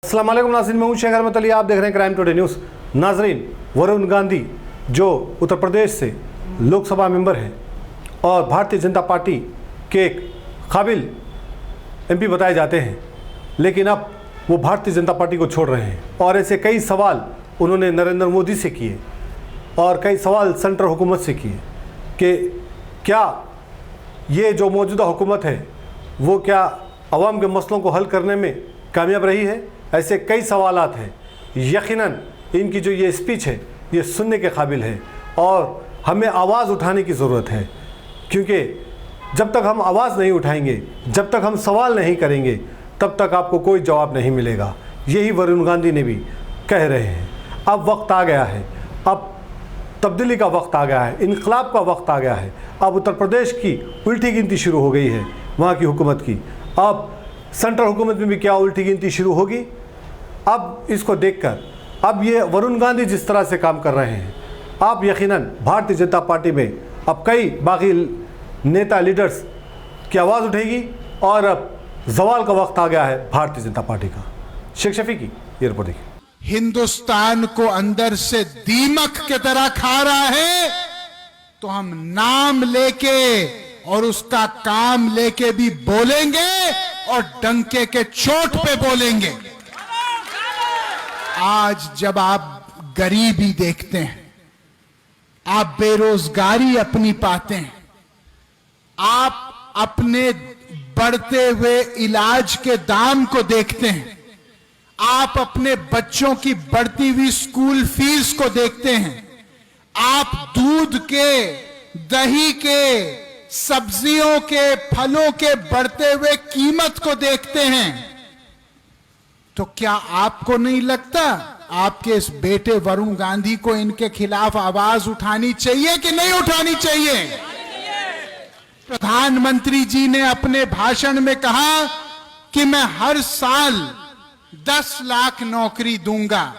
अस्सलाम वालेकुम नाज़रीन, मैं हूं शेख अहमद अली, आप देख रहे हैं क्राइम टुडे न्यूज़। नाज़रीन, वरुण गांधी जो उत्तर प्रदेश से लोकसभा मेंबर हैं और भारतीय जनता पार्टी के एक काबिल एमपी बताए जाते हैं, लेकिन अब वो भारतीय जनता पार्टी को छोड़ रहे हैं और ऐसे कई सवाल उन्होंने नरेंद्र मोदी से किए और कई सवाल सेंट्रल हुकूमत से किए कि क्या ये जो मौजूदा हुकूमत है वो क्या अवाम के मसलों को हल करने में कामयाब रही है। ऐसे कई सवालात हैं। यकीनन इनकी जो ये स्पीच है ये सुनने के काबिल है और हमें आवाज़ उठाने की ज़रूरत है, क्योंकि जब तक हम आवाज़ नहीं उठाएंगे, जब तक हम सवाल नहीं करेंगे, तब तक आपको कोई जवाब नहीं मिलेगा। यही वरुण गांधी ने भी कह रहे हैं। अब वक्त आ गया है, अब तब्दीली का वक्त आ गया है, इनकलाब का वक्त आ गया है। अब उत्तर प्रदेश की उल्टी गिनती शुरू हो गई है वहाँ की हुकूमत की। अब सेंट्रल हुकूमत में भी क्या उल्टी गिनती शुरू होगी। अब इसको देखकर अब ये वरुण गांधी जिस तरह से काम कर रहे हैं, आप यकीनन भारतीय जनता पार्टी में अब कई बाकी नेता लीडर्स की आवाज़ उठेगी और अब जवाल का वक्त आ गया है भारतीय जनता पार्टी का। शेख शफी की ये रिपोर्ट देखिए। हिंदुस्तान को अंदर से दीमक के तरह खा रहा है, तो हम नाम लेके और उसका काम लेके भी बोलेंगे और डंके के चोट पे बोलेंगे। आज जब आप गरीबी देखते हैं, आप बेरोजगारी अपनी पाते हैं, आप अपने बढ़ते हुए इलाज के दाम को देखते हैं, आप अपने बच्चों की बढ़ती हुई स्कूल फीस को देखते हैं, आप दूध के, दही के, सब्जियों के, फलों के बढ़ते हुए कीमत को देखते हैं, तो क्या आपको नहीं लगता आपके इस बेटे वरुण गांधी को इनके खिलाफ आवाज उठानी चाहिए कि नहीं उठानी चाहिए? प्रधानमंत्री जी ने अपने भाषण में कहा कि मैं हर साल 10 लाख नौकरी दूंगा।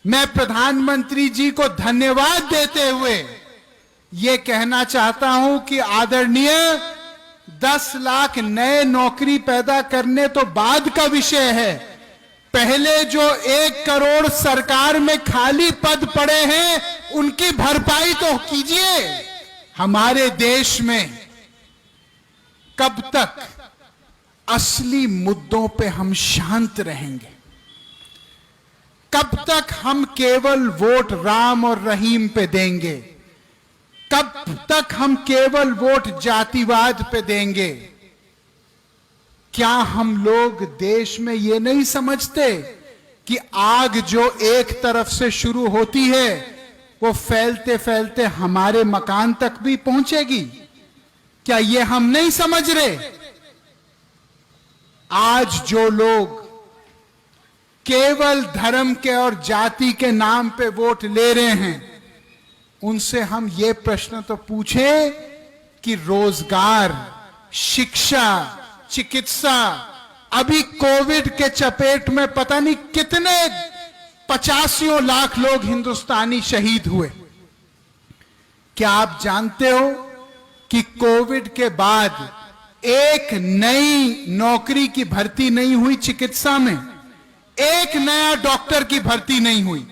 मैं प्रधानमंत्री जी को धन्यवाद देते हुए यह कहना चाहता हूं कि आदरणीय, 10 लाख नए नौकरी पैदा करने तो बाद का विषय है। पहले जो 1 करोड़ सरकार में खाली पद पड़े हैं उनकी भरपाई तो कीजिए। हमारे देश में कब तक असली मुद्दों पे हम शांत रहेंगे? कब तक हम केवल वोट राम और रहीम पे देंगे? कब तक हम केवल वोट जातिवाद पे देंगे? क्या हम लोग देश में ये नहीं समझते कि आग जो एक तरफ से शुरू होती है वो फैलते फैलते हमारे मकान तक भी पहुंचेगी? क्या ये हम नहीं समझ रहे? आज जो लोग केवल धर्म के और जाति के नाम पे वोट ले रहे हैं, उनसे हम ये प्रश्न तो पूछें कि रोजगार, शिक्षा, चिकित्सा, अभी कोविड के चपेट में पता नहीं कितने 85 लाख लोग हिंदुस्तानी शहीद हुए। क्या आप जानते हो कि कोविड के बाद एक नई नौकरी की भर्ती नहीं हुई चिकित्सा में, एक नया डॉक्टर की भर्ती नहीं हुई,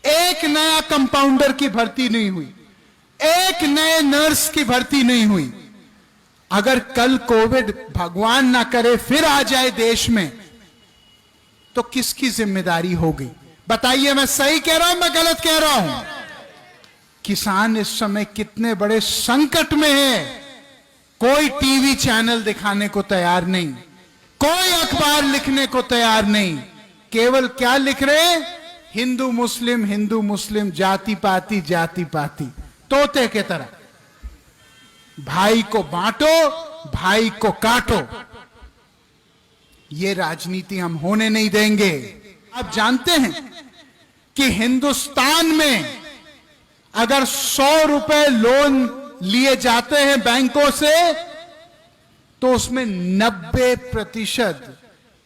एक नया कंपाउंडर की भर्ती नहीं हुई, एक नए नर्स की भर्ती नहीं हुई। अगर कल कोविड भगवान ना करे फिर आ जाए देश में, तो किसकी जिम्मेदारी होगी? बताइए, मैं सही कह रहा हूं, मैं गलत कह रहा हूं? किसान इस समय कितने बड़े संकट में है। कोई टीवी चैनल दिखाने को तैयार नहीं, कोई अखबार लिखने को तैयार नहीं। केवल क्या लिख रहे? हिंदू मुस्लिम, जाति पाति, तोते के तरह। भाई को बांटो, भाई को काटो। ये राजनीति हम होने नहीं देंगे। आप जानते हैं कि हिंदुस्तान में अगर 100 रुपए लोन लिए जाते हैं बैंकों से, तो उसमें 90%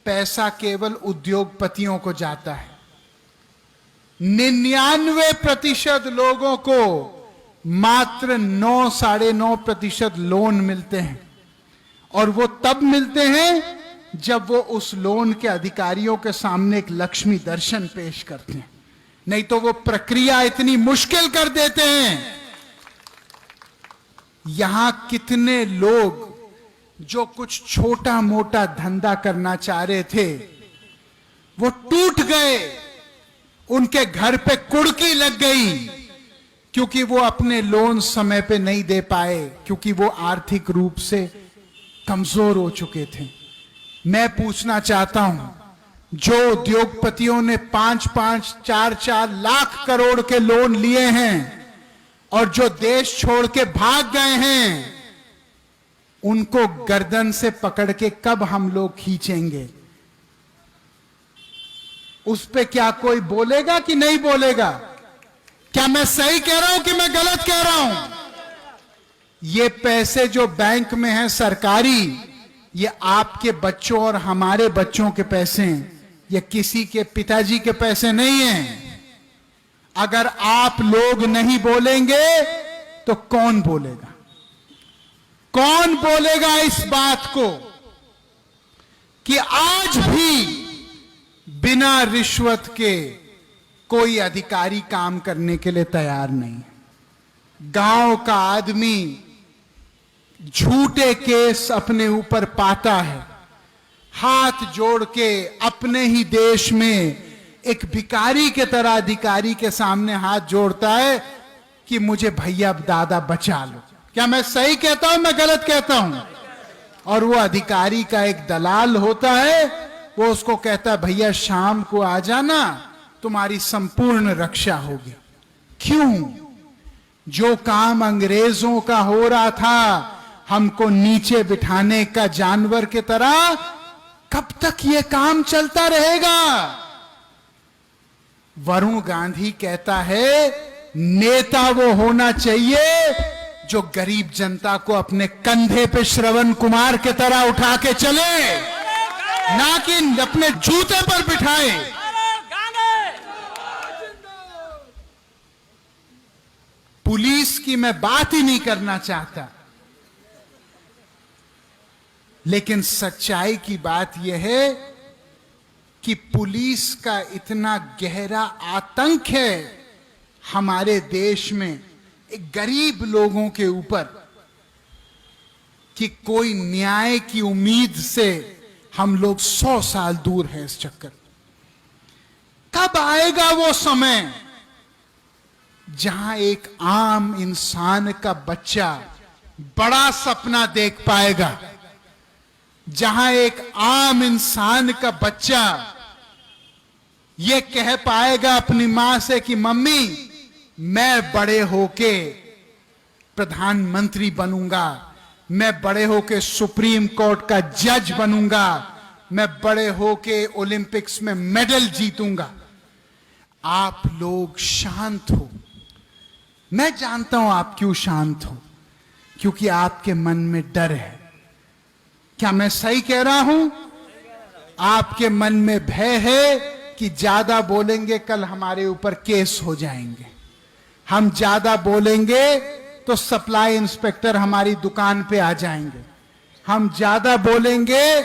पैसा केवल उद्योगपतियों को जाता है। 99% लोगों को मात्र 9-9.5% लोन मिलते हैं, और वो तब मिलते हैं जब वो उस लोन के अधिकारियों के सामने एक लक्ष्मी दर्शन पेश करते हैं, नहीं तो वो प्रक्रिया इतनी मुश्किल कर देते हैं। यहां कितने लोग जो कुछ छोटा मोटा धंधा करना चाह रहे थे वो टूट गए, उनके घर पे कुड़की लग गई क्योंकि वो अपने लोन समय पे नहीं दे पाए, क्योंकि वो आर्थिक रूप से कमजोर हो चुके थे। मैं पूछना चाहता हूं, जो उद्योगपतियों ने 5-5, 4-4 लाख करोड़ के लोन लिए हैं और जो देश छोड़ के भाग गए हैं, उनको गर्दन से पकड़ के कब हम लोग खींचेंगे? उस पे क्या कोई बोलेगा कि नहीं बोलेगा? क्या मैं सही कह रहा हूं कि मैं गलत कह रहा हूं? ये पैसे जो बैंक में हैं सरकारी, ये आपके बच्चों और हमारे बच्चों के पैसे हैं, ये किसी के पिताजी के पैसे नहीं हैं। अगर आप लोग नहीं बोलेंगे तो कौन बोलेगा? कौन बोलेगा इस बात को कि आज भी बिना रिश्वत के कोई अधिकारी काम करने के लिए तैयार नहीं? गांव का आदमी झूठे केस अपने ऊपर पाता है, हाथ जोड़ के अपने ही देश में एक भिखारी के तरह अधिकारी के सामने हाथ जोड़ता है कि मुझे भैया दादा बचा लो। क्या मैं सही कहता हूं, मैं गलत कहता हूं? और वो अधिकारी का एक दलाल होता है, वो उसको कहता है भैया शाम को आ जाना, तुम्हारी संपूर्ण रक्षा होगी। क्यों? जो काम अंग्रेजों का हो रहा था, हमको नीचे बिठाने का जानवर की तरह, कब तक ये काम चलता रहेगा? वरुण गांधी कहता है नेता वो होना चाहिए जो गरीब जनता को अपने कंधे पे श्रवण कुमार की तरह उठा के चले, ना कि अपने जूते पर बिठाए। पुलिस की मैं बात ही नहीं करना चाहता, लेकिन सच्चाई की बात यह है कि पुलिस का इतना गहरा आतंक है हमारे देश में एक गरीब लोगों के ऊपर कि कोई न्याय की उम्मीद से हम लोग 100 साल दूर हैं इस चक्कर। कब आएगा वो समय जहां एक आम इंसान का बच्चा बड़ा सपना देख पाएगा, जहां एक आम इंसान का बच्चा ये कह पाएगा अपनी मां से कि मम्मी मैं बड़े होके प्रधानमंत्री बनूंगा, मैं बड़े होके सुप्रीम कोर्ट का जज बनूंगा, मैं बड़े होके ओलंपिक्स में मेडल जीतूंगा। आप लोग शांत हो। मैं जानता हूं आप क्यों शांत हो, क्योंकि आपके मन में डर है। क्या मैं सही कह रहा हूं? आपके मन में भय है कि ज्यादा बोलेंगे कल हमारे ऊपर केस हो जाएंगे, हम ज्यादा बोलेंगे तो सप्लाई इंस्पेक्टर हमारी दुकान पे आ जाएंगे, हम ज्यादा बोलेंगे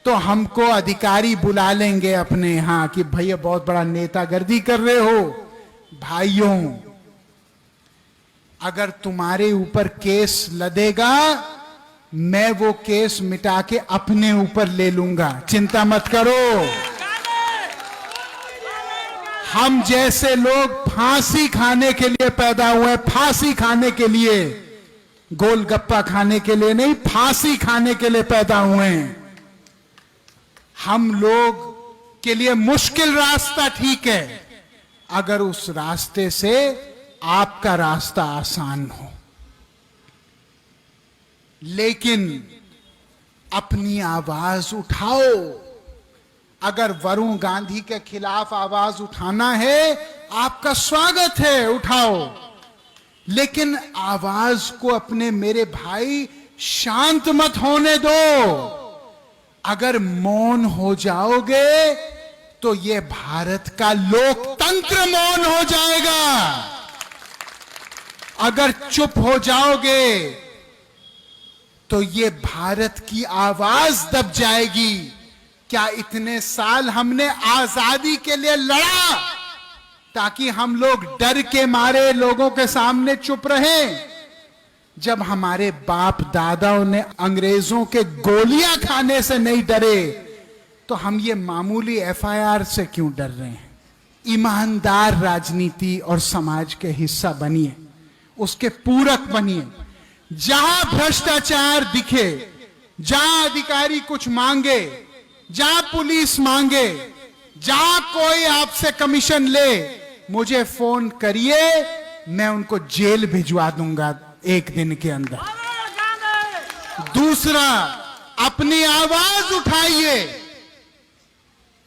तो हमको अधिकारी बुला लेंगे अपने यहां कि भैया बहुत बड़ा नेतागर्दी कर रहे हो। भाइयों, अगर तुम्हारे ऊपर केस लदेगा, मैं वो केस मिटा के अपने ऊपर ले लूंगा, चिंता मत करो। हम जैसे लोग फांसी खाने के लिए पैदा हुए, फांसी खाने के लिए, गोलगप्पा खाने के लिए नहीं, फांसी खाने के लिए पैदा हुए हैं। हम लोग के लिए मुश्किल रास्ता ठीक है, अगर उस रास्ते से आपका रास्ता आसान हो। लेकिन अपनी आवाज उठाओ। अगर वरुण गांधी के खिलाफ आवाज उठाना है, आपका स्वागत है, उठाओ। लेकिन आवाज को अपने मेरे भाई शांत मत होने दो। अगर मौन हो जाओगे तो ये भारत का लोकतंत्र मौन हो जाएगा। अगर चुप हो जाओगे तो ये भारत की आवाज दब जाएगी। क्या इतने साल हमने आजादी के लिए लड़ा ताकि हम लोग डर के मारे लोगों के सामने चुप रहें? जब हमारे बाप दादाओं ने अंग्रेजों के गोलियां खाने से नहीं डरे, तो हम ये मामूली एफआईआर से क्यों डर रहे हैं? ईमानदार राजनीति और समाज के हिस्सा बनिए, उसके पूरक बनिए। जहां भ्रष्टाचार दिखे, जहां अधिकारी कुछ मांगे, जहां पुलिस मांगे, जहां कोई आपसे कमीशन ले, मुझे फोन करिए, मैं उनको जेल भिजवा दूंगा 1 दिन के अंदर। दूसरा, अपनी आवाज उठाइए,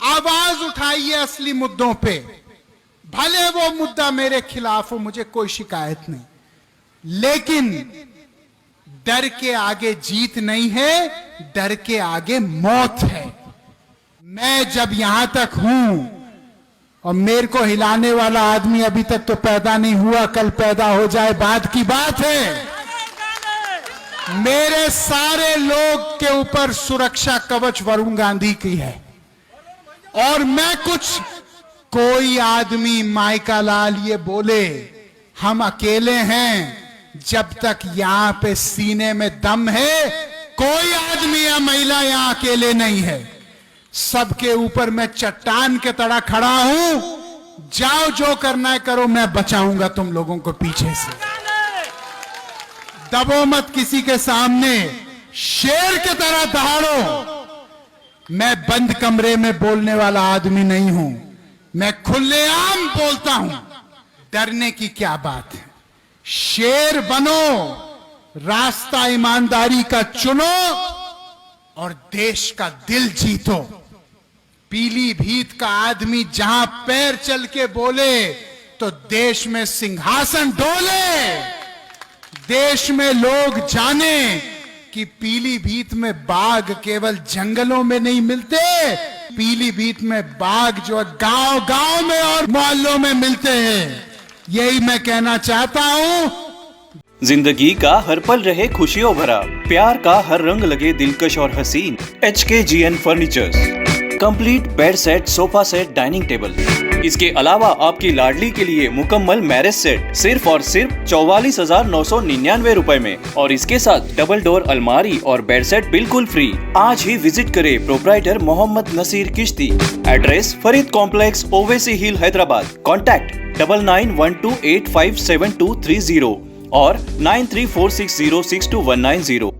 आवाज उठाइए असली मुद्दों पे। भले वो मुद्दा मेरे खिलाफ हो, मुझे कोई शिकायत नहीं, लेकिन डर के आगे जीत नहीं है, डर के आगे मौत है। मैं जब यहां तक हूं, और मेरे को हिलाने वाला आदमी अभी तक तो पैदा नहीं हुआ, कल पैदा हो जाए बाद की बात है। मेरे सारे लोग के ऊपर सुरक्षा कवच वरुण गांधी की है। और मैं कोई आदमी माइका लाल ये बोले हम अकेले हैं, जब तक यहां पे सीने में दम है, कोई आदमी या महिला यहां अकेले नहीं है। सबके ऊपर मैं चट्टान के तरह खड़ा हूं। जाओ, जो करना है करो, मैं बचाऊंगा तुम लोगों को पीछे से। दबो मत किसी के सामने, शेर के तरह दहाड़ो। मैं बंद कमरे में बोलने वाला आदमी नहीं हूं, मैं खुलेआम बोलता हूं। डरने की क्या बात है? शेर बनो, रास्ता ईमानदारी का चुनो और देश का दिल जीतो। पीलीभीत का आदमी जहां पैर चल के बोले तो देश में सिंहासन डोले। देश में लोग जाने कि पीलीभीत में बाघ केवल जंगलों में नहीं मिलते, पीलीभीत में बाघ जो गांव गांव में और मोहल्लों में मिलते हैं। यही मैं कहना चाहता हूं। जिंदगी का हर पल रहे खुशियों भरा, प्यार का हर रंग लगे दिलकश और हसीन। HKGN furnitures, complete bed set, sofa set, dining table. इसके अलावा आपकी लाडली के लिए मुकम्मल मैरिज सेट सिर्फ और सिर्फ 44,999 रुपए में, और इसके साथ डबल डोर अलमारी और बेड सेट बिल्कुल फ्री। आज ही विजिट करें प्रोप्राइटर मोहम्मद नसीर किश्ती। एड्रेस फरीद कॉम्प्लेक्स, ओवैसी हिल, हैदराबाद। कॉन्टैक्ट 9912857230 और 9346062190।